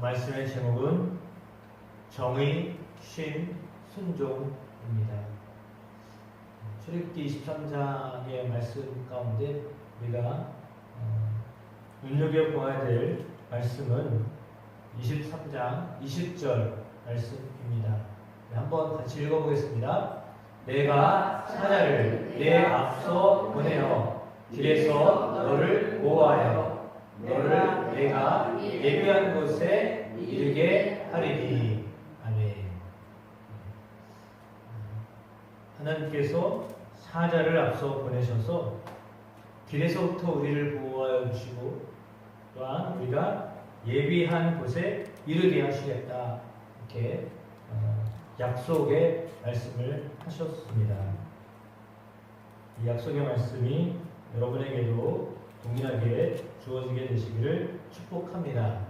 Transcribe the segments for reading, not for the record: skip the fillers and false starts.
말씀의 제목은 정의, 쉼, 순종입니다. 출애굽기 23장의 말씀 가운데 우리가 눈여겨보아야 될 말씀은 23장 20절 말씀입니다. 한번 같이 읽어보겠습니다. 내가 사자를 내 앞서 보내어 길에서 너를 보호하여 너를 내가 예비한 곳에 이르게 하리니. 아멘. 하나님께서 사자를 앞서 보내셔서 길에서부터 우리를 보호하여 주시고 또한 우리가 예비한 곳에 이르게 하시겠다, 이렇게 약속의 말씀을 하셨습니다. 이 약속의 말씀이 여러분에게도 동일하게 주어지게 되시기를 축복합니다.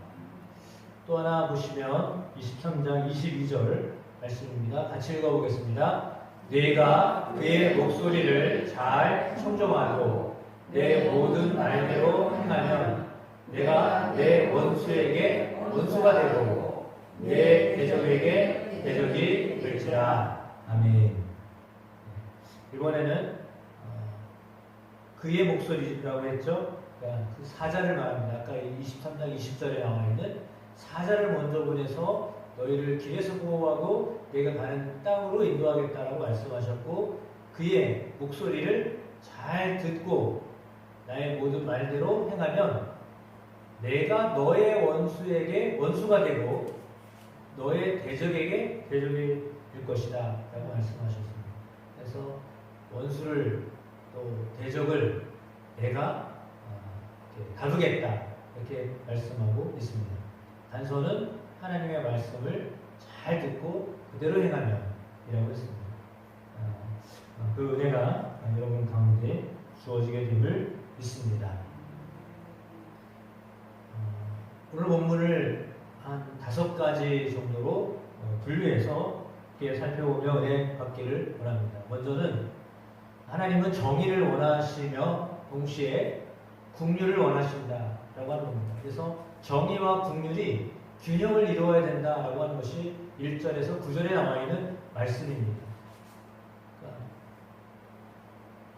또 하나 보시면 23장 22절 말씀입니다. 같이 읽어보겠습니다. 내가 그의 목소리를 잘 청종하고 내 모든 말대로 행하면 내가 내 원수에게 원수가 되고 내 대적에게 대적이 될지라. 아멘. 이번에는 그의 목소리라고 했죠. 그러니까 그 사자를 말합니다. 아까 23장 20절에 나와 있는 사자를 먼저 보내서 너희를 길에서 보호하고 내가 가는 땅으로 인도하겠다라고 말씀하셨고, 그의 목소리를 잘 듣고 나의 모든 말대로 행하면 내가 너의 원수에게 원수가 되고 너의 대적에게 대적이 될 것이다 라고 말씀하셨습니다. 그래서 원수를 또 대적을 내가 다루겠다, 이렇게 말씀하고 있습니다. 단서는 하나님의 말씀을 잘 듣고 그대로 행하면 이라고 했습니다. 그 은혜가 여러분 가운데 주어지게 됨을 믿습니다. 오늘 본문을 한 5가지 정도로 분류해서 이렇게 살펴보며 은혜 받기를 원합니다. 먼저는 하나님은 정의를 원하시며 동시에 긍휼을 원하신다라고 하는 겁니다. 그래서 정의와 긍휼이 균형을 이루어야 된다라고 하는 것이 1절에서 9절에 나와 있는 말씀입니다. 그러니까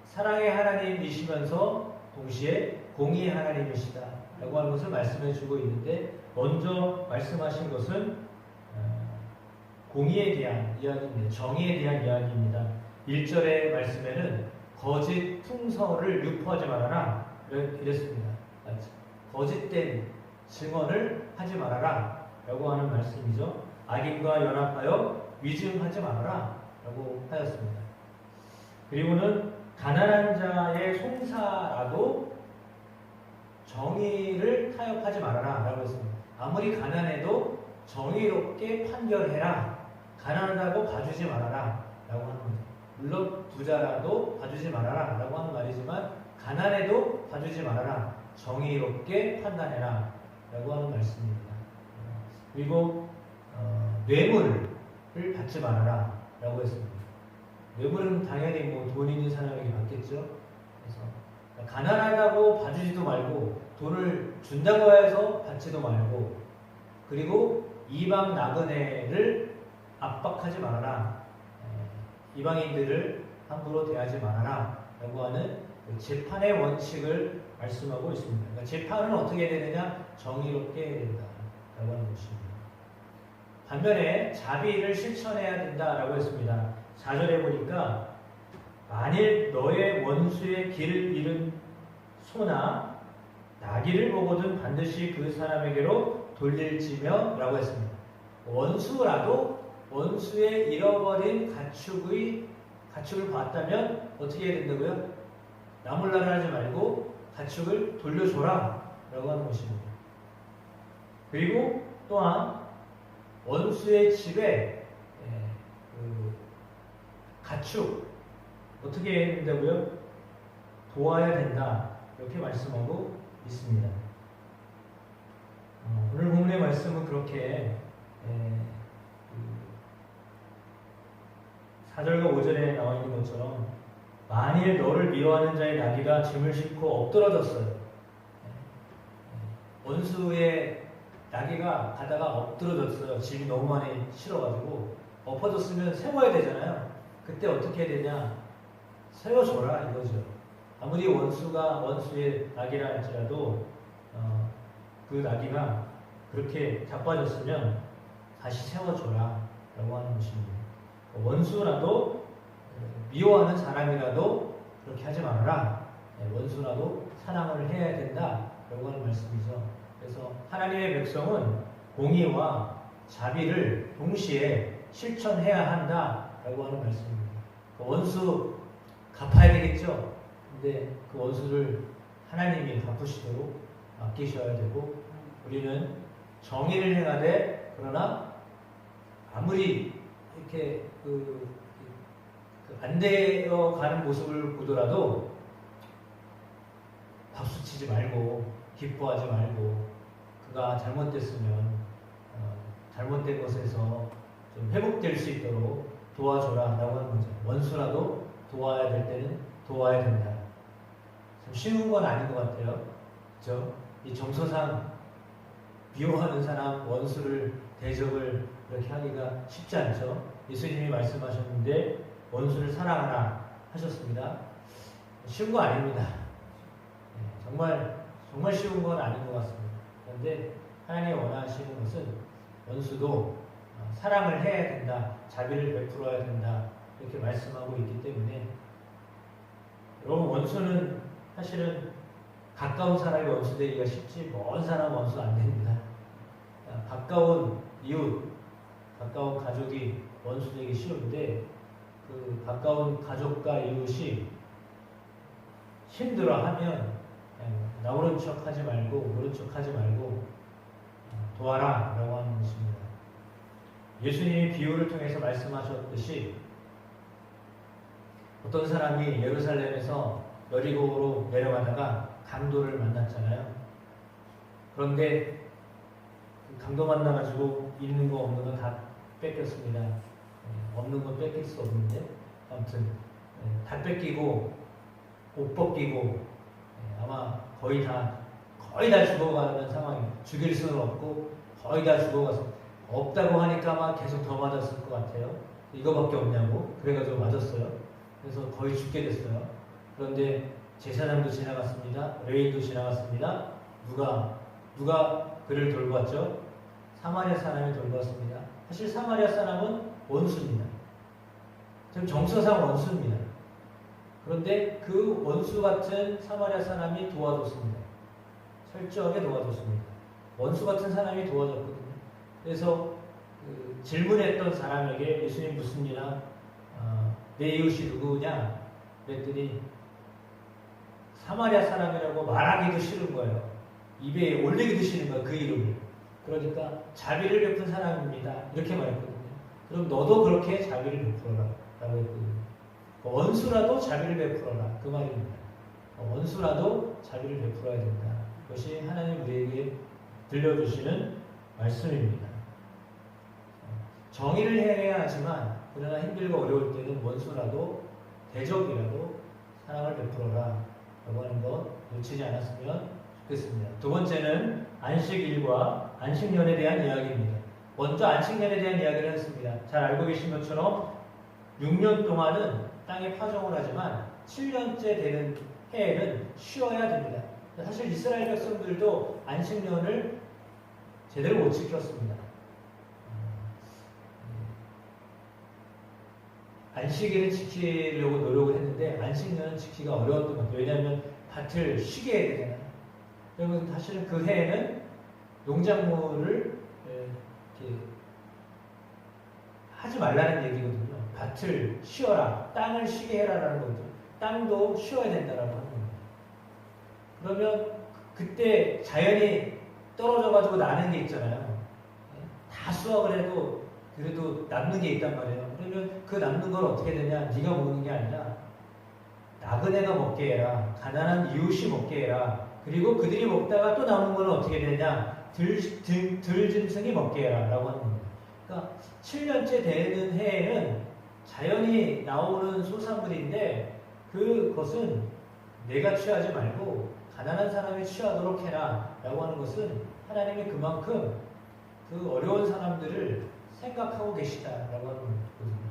사랑의 하나님이시면서 동시에 공의의 하나님이시다라고 하는 것을 말씀해 주고 있는데, 먼저 말씀하신 것은 공의에 대한 이야기입니다. 정의에 대한 이야기입니다. 1절의 말씀에는 거짓 풍설을 유포하지 말아라 이랬습니다. 거짓된 증언을 하지 말아라 라고 하는 말씀이죠. 악인과 연합하여 위증하지 말아라 라고 하였습니다. 그리고는 가난한 자의 송사라도 정의를 타협하지 말아라 라고 했습니다. 아무리 가난해도 정의롭게 판결해라, 가난하다고 봐주지 말아라 라고 하는 겁니다. 물론 부자라도 봐주지 말아라 라고 하는 말이지만 가난해도 봐주지 말아라, 정의롭게 판단해라 라고 하는 말씀입니다. 그리고 뇌물을 받지 말아라 라고 했습니다. 뇌물은 당연히 뭐 돈 있는 사람에게 받겠죠. 그래서 가난하다고 봐주지도 말고 돈을 준다고 해서 받지도 말고, 그리고 이방 나그네를 압박하지 말아라, 이방인들을 함부로 대하지 말아라 라고 하는 재판의 원칙을 말씀하고 있습니다. 그러니까 재판은 어떻게 되느냐? 정의롭게 해야 된다라고 하는 것입니다. 반면에 자비를 실천해야 된다라고 했습니다. 4절에 보니까 만일 너의 원수의 길을 잃은 소나 나귀를 보거든 반드시 그 사람에게로 돌릴지며 라고 했습니다. 원수라도 원수의 잃어버린 가축을 봤다면 어떻게 해야 된다고요? 나몰라라 하지 말고 가축을 돌려줘라 라고 하는 것입니다. 그리고 또한 원수의 집에 가축 어떻게 해야 된다고요? 도와야 된다, 이렇게 말씀하고 있습니다. 오늘 본문의 말씀은 그렇게 4절과 5절에 나와 있는 것처럼 만일 너를 미워하는 자의 나귀가 짐을 싣고 엎드러졌어요. 원수의 나귀가 가다가 엎드러졌어요. 짐이 너무 많이 실어가지고 엎어졌으면 세워야 되잖아요. 그때 어떻게 해야 되냐? 세워줘라 이거죠. 아무리 원수가 원수의 나귀라 할지라도 그 나귀가 그렇게 자빠졌으면 다시 세워줘라 라고 하는 것입니다. 원수라도 미워하는 사람이라도 그렇게 하지 말아라. 원수라도 사랑을 해야 된다 라고 하는 말씀이죠. 그래서 하나님의 백성은 공의와 자비를 동시에 실천해야 한다 라고 하는 말씀입니다. 원수 갚아야 되겠죠. 근데 그 원수를 하나님이 갚으시도록 맡기셔야 되고, 우리는 정의를 행하되 그러나 아무리 이렇게 안 되어 가는 모습을 보더라도 박수치지 말고 기뻐하지 말고, 그가 잘못됐으면 잘못된 것에서 좀 회복될 수 있도록 도와줘라 라고 하는 거죠. 원수라도 도와야 될 때는 도와야 된다. 참 쉬운 건 아닌 것 같아요. 그렇죠? 이 정서상 미워하는 사람, 원수를 대적을 이렇게 하기가 쉽지 않죠. 예수님이 말씀하셨는데 원수를 사랑하라 하셨습니다. 쉬운 거 아닙니다. 정말 쉬운 건 아닌 것 같습니다. 그런데 하나님이 원하시는 것은 원수도 사랑을 해야 된다, 자비를 베풀어야 된다 이렇게 말씀하고 있기 때문에, 여러분 원수는 사실은 가까운 사람이 원수 되기가 쉽지 먼 사람 원수 안 됩니다. 가까운 이웃, 가까운 가족이 원수 되기 쉬운데, 그 가까운 가족과 이웃이 힘들어하면 나오는 척 하지 말고 모른 척 하지 말고 도와라 라고 하는 것입니다. 예수님이 비유를 통해서 말씀하셨듯이 어떤 사람이 예루살렘에서 여리고로 내려가다가 강도를 만났잖아요. 그런데 강도 만나가지고 있는 거 없는 거 다 뺏겼습니다. 없는 건 뺏길 수 없는데 아무튼 다 뺏기고 옷 벗기고 아마 거의 다 죽어가는 상황이에요. 죽일 수는 없고 거의 다 죽어가서, 없다고 하니까 막 계속 더 맞았을 것 같아요. 이거밖에 없냐고 그래가지고 맞았어요. 그래서 거의 죽게 됐어요. 그런데 제사장도 지나갔습니다. 레위인도 지나갔습니다. 누가 그를 돌봤죠? 사마리아 사람이 돌봤습니다. 사실 사마리아 사람은 원수입니다. 지금 정서상 원수입니다. 그런데 그 원수 같은 사마리아 사람이 도와줬습니다. 철저하게 도와줬습니다. 원수 같은 사람이 도와줬거든요. 그래서 질문했던 사람에게 예수님 묻습니다. 내 이웃이 누구냐? 그랬더니 사마리아 사람이라고 말하기도 싫은 거예요. 입에 올리기도 싫은 거예요. 그 이름을. 그러니까 자비를 베푼 사람입니다. 이렇게 말했거든요. 그럼 너도 그렇게 자비를 베풀어라 라고 했거든요. 원수라도 자비를 베풀어라 그 말입니다. 원수라도 자비를 베풀어야 된다. 그것이 하나님 우리에게 들려주시는 말씀입니다. 정의를 해야 하지만 그러나 힘들고 어려울 때는 원수라도 대적이라도 사랑을 베풀어라 라고 하는 것 놓치지 않았으면 좋겠습니다. 두 번째는 안식일과 안식년에 대한 이야기입니다. 먼저 안식년에 대한 이야기를 했습니다. 잘 알고 계신 것처럼 6년 동안은 땅에 파종을 하지만 7년째 되는 해에는 쉬어야 됩니다. 사실 이스라엘 백성들도 안식년을 제대로 못 지켰습니다. 안식일을 지키려고 노력을 했는데 안식년은 지키기가 어려웠던 것 같아요. 왜냐하면 밭을 쉬게 해야 되잖아요. 그러면 사실은 그 해에는 농작물을 이렇게 하지 말라는 얘기거든요. 밭을 쉬어라, 땅을 쉬게 해라라는 거죠. 땅도 쉬어야 된다라고 하는 겁니다. 그러면 그때 자연이 떨어져가지고 나는 게 있잖아요. 다 수확을 해도 그래도 남는 게 있단 말이에요. 그러면 그 남는 걸 어떻게 되냐? 네가 먹는 게 아니라 나그네가 먹게 해라, 가난한 이웃이 먹게 해라. 그리고 그들이 먹다가 또 남은 건 어떻게 되냐? 들짐승이 먹게 해라 라고 하는 겁니다. 그러니까 7년째 되는 해에는 자연이 나오는 소산물인데 그것은 내가 취하지 말고 가난한 사람이 취하도록 해라 라고 하는 것은 하나님이 그만큼 그 어려운 사람들을 생각하고 계시다라고 하는 거거든요.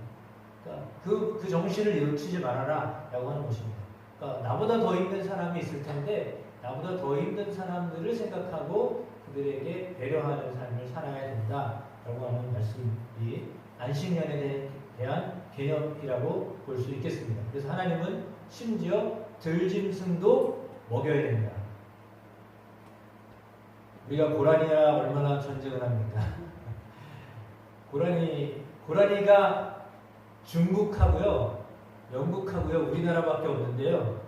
그러니까 그 정신을 놓치지 말아라라고 하는 것입니다. 그러니까 나보다 더 힘든 사람이 있을 텐데 나보다 더 힘든 사람들을 생각하고 그들에게 배려하는 삶을 살아야 된다라고 하는 말씀이 안식년에 대한 개념이라고 볼 수 있겠습니다. 그래서 하나님은 심지어 들짐승도 먹여야 된다. 우리가 고라니와 얼마나 전쟁을 합니까? 고라니가 중국하고요, 영국하고요, 우리나라밖에 없는데요.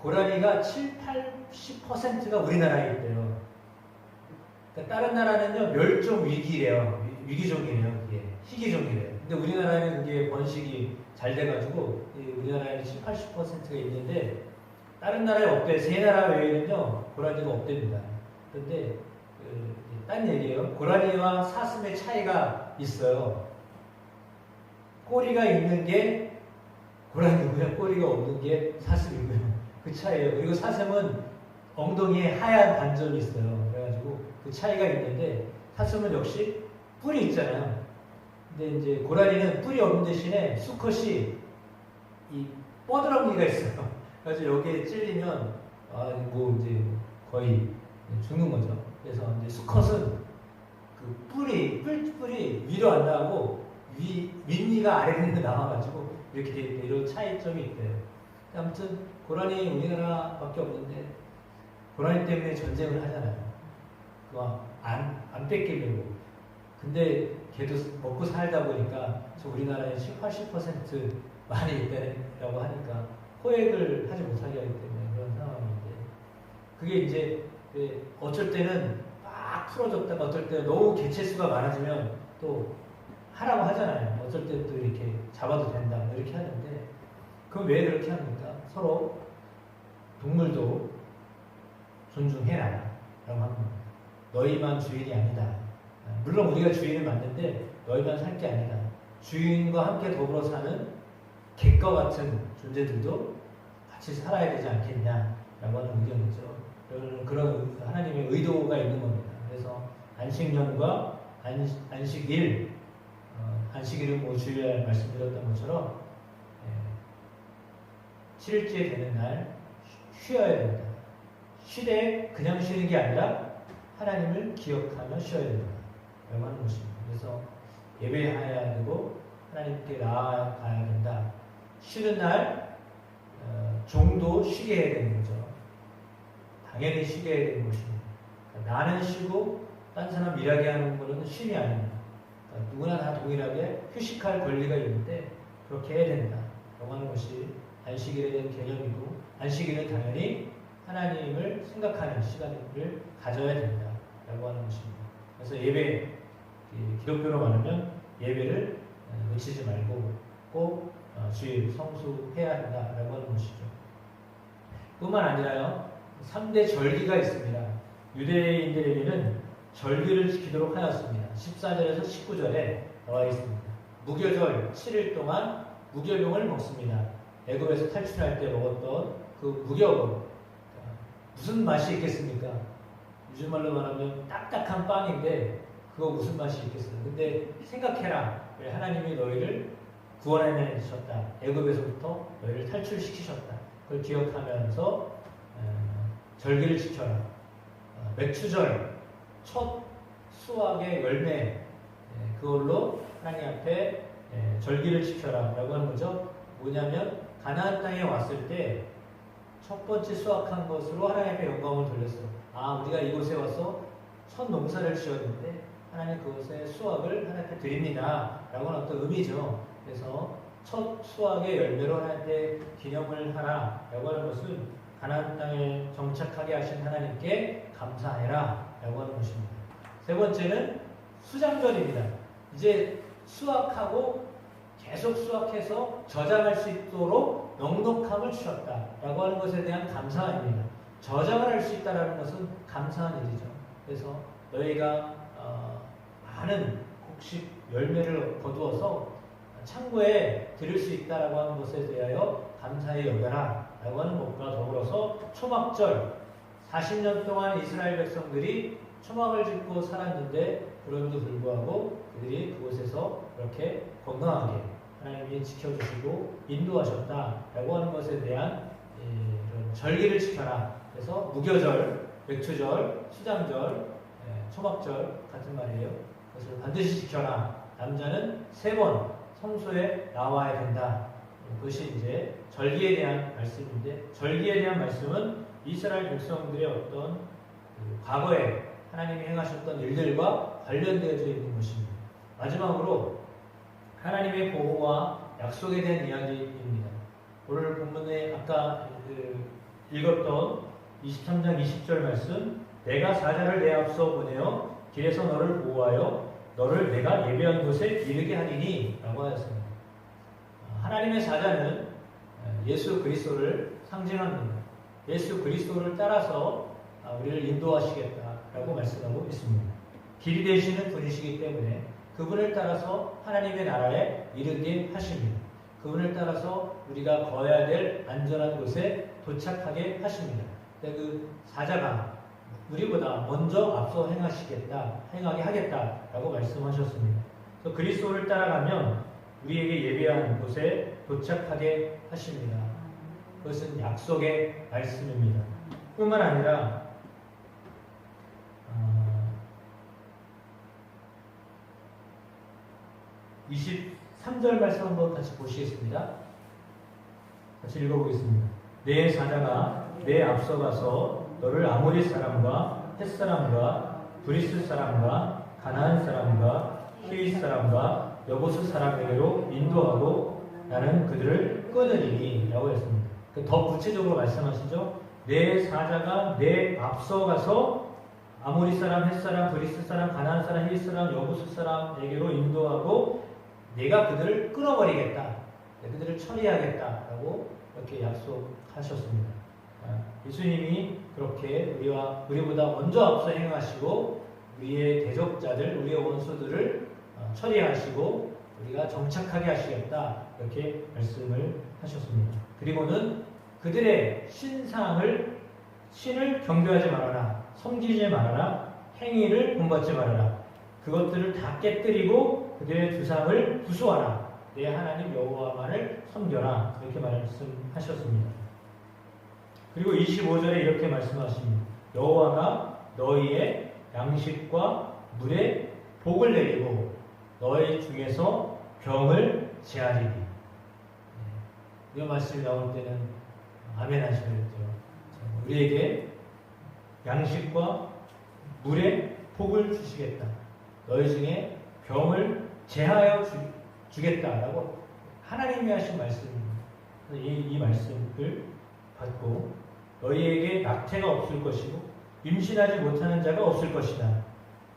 고라니가 70~80%가 우리나라에 있대요. 그러니까 다른 나라는요, 멸종 위기래요. 위기종이래요. 그게 희귀종이래요. 근데 우리나라에는 그게 번식이 잘 돼가지고 우리나라에는 70~80%가 있는데 다른 나라에 없대. 세 나라 외에는요 고라니가 없답니다. 그런데 딴 얘기예요. 고라니와 사슴의 차이가 있어요. 꼬리가 있는 게 고라니고요, 꼬리가 없는 게 사슴이고요. 그 차이예요. 그리고 사슴은 엉덩이에 하얀 반점이 있어요. 그래가지고 그 차이가 있는데 사슴은 역시 뿔이 있잖아요. 근데 이제 고라니는 뿔이 없는 대신에 수컷이 이 뻐드렁이가 있어요. 그래서 여기에 찔리면 뭐 이제 거의 죽는 거죠. 그래서 이제 수컷은 그 뿔이 위로 안 나가고 윗니가 아래로 나와가지고 이렇게 이런 차이점이 있대요. 아무튼 고라니 우리나라밖에 없는데 고라니 때문에 전쟁을 하잖아요. 그거 안 뺏기려고. 근데 걔도 먹고 살다 보니까 저 우리나라에 70~80% 많이 있다고 하니까 호액을 하지 못하게 하기 때문에 그런 상황인데, 그게 이제 어쩔 때는 막 풀어줬다가 어쩔 때 너무 개체수가 많아지면 또 하라고 하잖아요. 어쩔 때 또 이렇게 잡아도 된다 이렇게 하는데, 그럼 왜 그렇게 합니까? 서로 동물도 존중해라 라고 합니다. 너희만 주인이 아니다. 물론 우리가 주인을 맞는데 너희만 살 게 아니다. 주인과 함께 더불어 사는 객과 같은 존재들도 같이 살아야 되지 않겠냐라고 하는 의견이죠. 그런 하나님의 의도가 있는 겁니다. 그래서 안식년과 안식일, 안식일은 뭐 주일날 말씀드렸던 것처럼 7일째 되는 날 쉬어야 된다. 쉬되 그냥 쉬는 게 아니라 하나님을 기억하며 쉬어야 된다 라고 하는 것입니다. 그래서 예배해야 되고 하나님께 나아가야 된다. 쉬는 날 종도 쉬게 해야 되는 거죠. 당연히 쉬게 해야 되는 것입니다. 그러니까 나는 쉬고 딴 사람 일하게 하는 것은 쉼이 아닙니다. 그러니까 누구나 다 동일하게 휴식할 권리가 있는데 그렇게 해야 된다 라고 하는 것이 안식일에 대한 개념이고, 안식일은 당연히 하나님을 생각하는 시간을 가져야 된다 라고 하는 것입니다. 그래서 예배, 기독교로 말하면 예배를 놓치지 말고 꼭 주일 성수해야 한다라고 하는 것이죠. 뿐만 아니라요, 3대 절기가 있습니다. 유대인들에게는 절기를 지키도록 하였습니다. 14절에서 19절에 나와 있습니다. 무교절 7일 동안 무교병을 먹습니다. 애굽에서 탈출할 때 먹었던 그 무교병, 무슨 맛이 있겠습니까? 요즘 말로 말하면 딱딱한 빵인데 그거 무슨 맛이 있겠어요? 근데 생각해라. 하나님이 너희를 구원해내셨다. 애굽에서부터 너희를 탈출시키셨다. 그걸 기억하면서 절기를 지켜라. 맥추절, 첫 수확의 열매, 그걸로 하나님 앞에 절기를 지켜라 라고 하는 거죠. 뭐냐면 가나안 땅에 왔을 때 첫 번째 수확한 것으로 하나님 앞에 영광을 돌렸어요. 우리가 이곳에 와서 첫 농사를 지었는데 하나님 그것의 수확을 하나님 앞에 드립니다 라고 하는 어떤 의미죠. 그래서 첫 수확의 열매로 하나님께 기념을 하라 라고 하는 것은 가나안 땅에 정착하게 하신 하나님께 감사해라 라고 하는 것입니다. 세 번째는 수장절입니다. 이제 수확하고 계속 수확해서 저장할 수 있도록 넉넉함을 주셨다 라고 하는 것에 대한 감사입니다. 저장을 할 수 있다는 것은 감사한 일이죠. 그래서 너희가 많은 곡식 열매를 거두어서 창고에 드릴 수 있다라고 하는 것에 대하여 감사히 여겨라 라고 하는 것과 더불어서 초막절, 40년 동안 이스라엘 백성들이 초막을 짓고 살았는데 그럼에도 불구하고 그들이 그곳에서 그렇게 건강하게 하나님이 지켜주시고 인도하셨다라고 하는 것에 대한 이런 절기를 지켜라. 그래서 무교절, 맥주절, 수장절, 초막절 같은 말이에요. 그것을 반드시 지켜라. 남자는 3번 성소에 나와야 된다. 그것이 이제 절기에 대한 말씀인데, 절기에 대한 말씀은 이스라엘 백성들의 어떤 과거에 하나님이 행하셨던 일들과 관련되어져 있는 것입니다. 마지막으로 하나님의 보호와 약속에 대한 이야기입니다. 오늘 본문에 아까 읽었던 23장 20절 말씀, 내가 사자를 내 앞서 보내어 길에서 너를 보호하여 너를 내가 예배한 곳에 이르게 하리니 라고 하였습니다. 하나님의 사자는 예수 그리스도를 상징합니다. 예수 그리스도를 따라서 우리를 인도하시겠다라고 말씀하고 있습니다. 길이 되시는 분이시기 때문에 그분을 따라서 하나님의 나라에 이르게 하십니다. 그분을 따라서 우리가 거해야 될 안전한 곳에 도착하게 하십니다. 그 사자가 우리보다 먼저 앞서 행하게 하겠다라고 말씀하셨습니다. 그래서 그리스도를 따라가면 우리에게 예배한 곳에 도착하게 하십니다. 그것은 약속의 말씀입니다. 뿐만 아니라 23절 말씀 한번 같이 보시겠습니다. 같이 읽어보겠습니다. 내 사자가 내 앞서가서 너를 아모리 사람과 헷 사람과 브리스 사람과 가나안 사람과 히윗 사람과 여보스 사람에게로 인도하고 나는 그들을 끊으리니 라고 했습니다. 더 구체적으로 말씀하시죠. 내 사자가 내 앞서가서 아모리 사람, 헷 사람, 브리스 사람, 가나안 사람, 히윗 사람, 여보스 사람에게로 인도하고 내가 그들을 끊어버리겠다. 그들을 처리하겠다라고 이렇게 약속하셨습니다. 예수님이 그렇게 우리보다 먼저 앞서 행하시고 우리의 대적자들, 우리의 원수들을 처리하시고 우리가 정착하게 하시겠다. 이렇게 말씀을 하셨습니다. 그리고는 그들의 신을 경배하지 말아라. 섬기지 말아라. 행위를 본받지 말아라. 그것들을 다 깨뜨리고 그들의 주상을 부수하라. 내 하나님 여호와만을 섬겨라. 이렇게 말씀하셨습니다. 그리고 25절에 이렇게 말씀하십니다. 여호와가 너희의 양식과 물에 복을 내리고 너희 중에서 병을 제하리니. 이 말씀이 나올 때는 아멘 하셔야죠. 우리에게 양식과 물에 복을 주시겠다. 너희 중에 병을 제하여 주겠다라고 하나님이 하신 말씀입니다. 이 말씀을 받고 너희에게 낙태가 없을 것이고 임신하지 못하는 자가 없을 것이다.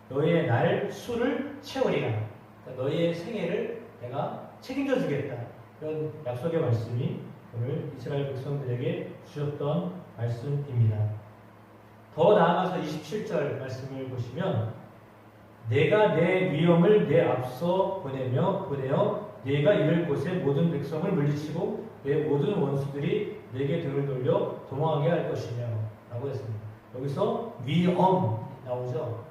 너희의 날 수를 채우리라. 그러니까 너희의 생애를 내가 책임져 주겠다. 이런 약속의 말씀이 오늘 이스라엘 백성들에게 주셨던 말씀입니다. 더 나아가서 27절 말씀을 보시면 내가 내 위엄을 내 앞서 보내어 내가 이를 곳에 모든 백성을 물리치고 내 모든 원수들이 내게 등을 돌려 도망하게 할 것이며 라고 했습니다. 여기서 위엄 나오죠.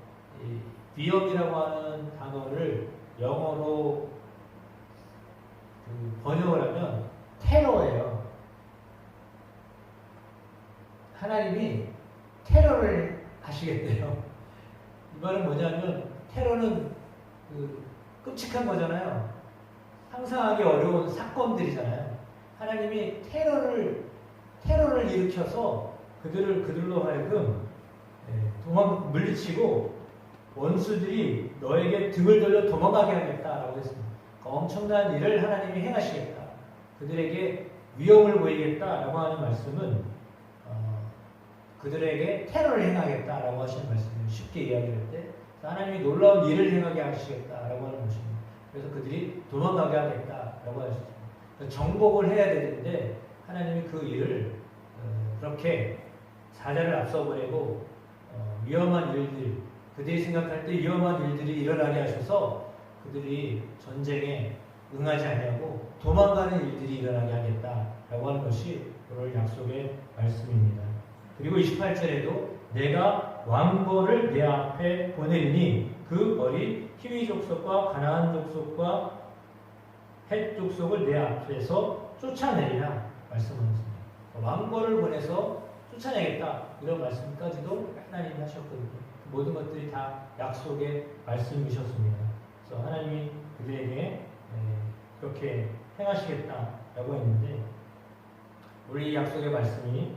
이 위엄이라고 하는 단어를 영어로 번역을 하면 테러예요. 하나님이 테러를 하시겠대요. 이 말은 뭐냐면 테러는 끔찍한 거잖아요. 상상하기 어려운 사건들이잖아요. 하나님이 테러를 일으켜서 그들로 하여금 물리치고 원수들이 너에게 등을 돌려 도망가게 하겠다라고 했습니다. 엄청난 일을 하나님이 행하시겠다. 그들에게 위험을 보이겠다라고 하는 말씀은 그들에게 테러를 행하겠다라고 하시는 말씀이에요. 쉽게 이야기할 때 하나님이 놀라운 일을 행하게 하시겠다라고 하는 것입니다. 그래서 그들이 도망가게 하겠다라고 하셨습니다. 정복을 해야 되는데 하나님이 그 일을 그렇게 사자를 앞서 보내고 위험한 일들, 그들이 생각할 때 위험한 일들이 일어나게 하셔서 그들이 전쟁에 응하지 아니하고 도망가는 일들이 일어나게 하겠다라고 하는 것이 오늘 약속의 말씀입니다. 그리고 28절에도 내가 왕벌을 내 앞에 보내리니 그 벌이 히위 족속과 가나안 족속과 헷 족속을 내 앞에서 쫓아내리라 말씀하셨습니다. 왕벌을 보내서 쫓아내겠다 이런 말씀까지도 하나님이 하셨거든요. 그 모든 것들이 다 약속의 말씀이셨습니다. 그래서 하나님이 그들에게 그렇게 행하시겠다라고 했는데 우리 약속의 말씀이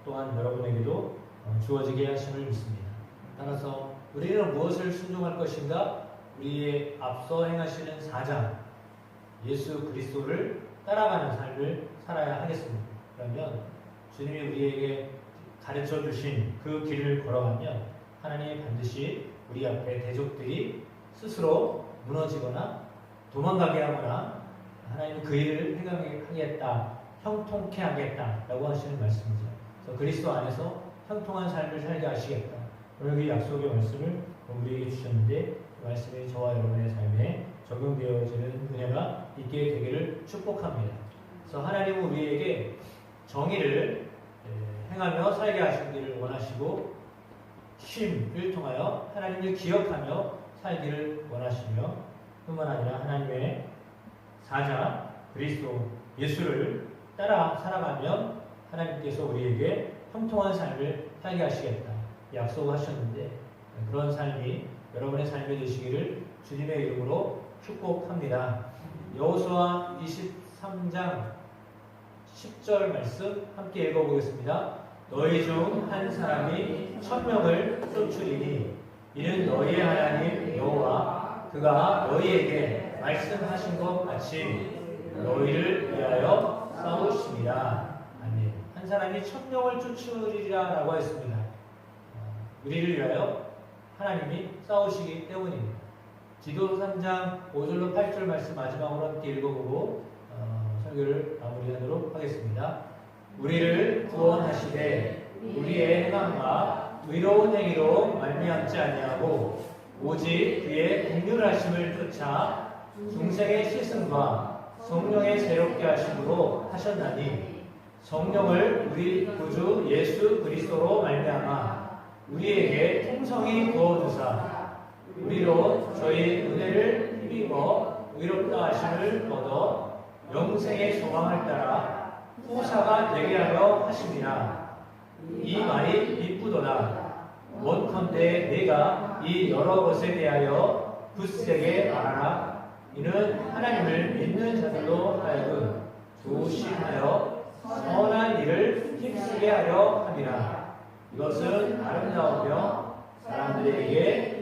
또한 여러분에게도 주어지게 하심을 믿습니다. 따라서 우리는 무엇을 순종할 것인가? 우리의 앞서 행하시는 사장 예수 그리스도를 따라가는 삶을 살아야 하겠습니다. 그러면 주님이 우리에게 가르쳐 주신 그 길을 걸어가면 하나님이 반드시 우리 앞에 대적들이 스스로 무너지거나 도망가게 하거나 하나님은 그 일을 행하겠다, 형통케 하겠다라고 하시는 말씀이죠. 그래서 그리스도 안에서 형통한 삶을 살게 하시겠다. 오늘 그 약속의 말씀을 우리에게 주셨는데 그 말씀이 저와 여러분의 삶에 적용되어지는 은혜가 있게 되기를 축복합니다. 그래서 하나님은 우리에게 정의를 행하며 살게 하시기를 원하시고 쉼을 통하여 하나님을 기억하며 살기를 원하시며 뿐만 아니라 하나님의 사자 그리스도 예수를 따라 살아가면 하나님께서 우리에게 형통한 삶을 살게 하시겠다 약속하셨는데 그런 삶이 여러분의 삶이 되시기를 주님의 이름으로 축복합니다. 여호수아 23장 10절 말씀 함께 읽어보겠습니다. 너희 중 한 사람이 1000명을 쫓으리니 이는 너희의 하나님 여호와 그가 너희에게 말씀하신 것 같이 너희를 위하여 싸우심이라. 아멘. 한 사람이 1000명을 쫓으리라 라고 했습니다. 우리를 위하여 하나님이 싸우시기 때문입니다. 디도 3장 5절로 8절 말씀 마지막으로 함께 읽어보고 설교를 마무리하도록 하겠습니다. 우리를 구원하시되 우리의 행함과 의로운 행위로 말미암지 아니하고 오직 그의 긍휼하심을 쫓아 중생의 시승과 성령의 새롭게 하심으로 하셨나니 성령을 우리 구주 예수 그리스도로 말미암아 우리에게 통성이 부어주사 우리로 저희 은혜를 힘입어 의롭다 하심을 얻어 영생의 소망을 따라 후사가 되게 하려 하심이라. 이 말이 이쁘도다. 원컨대 내가 이 여러 것에 대하여 굳세게 말하라. 이는 하나님을 믿는 자들로 하여금 조심하여 선한 일을 힘쓰게 하려 함이라. 이것은 아름다우며 사람들에게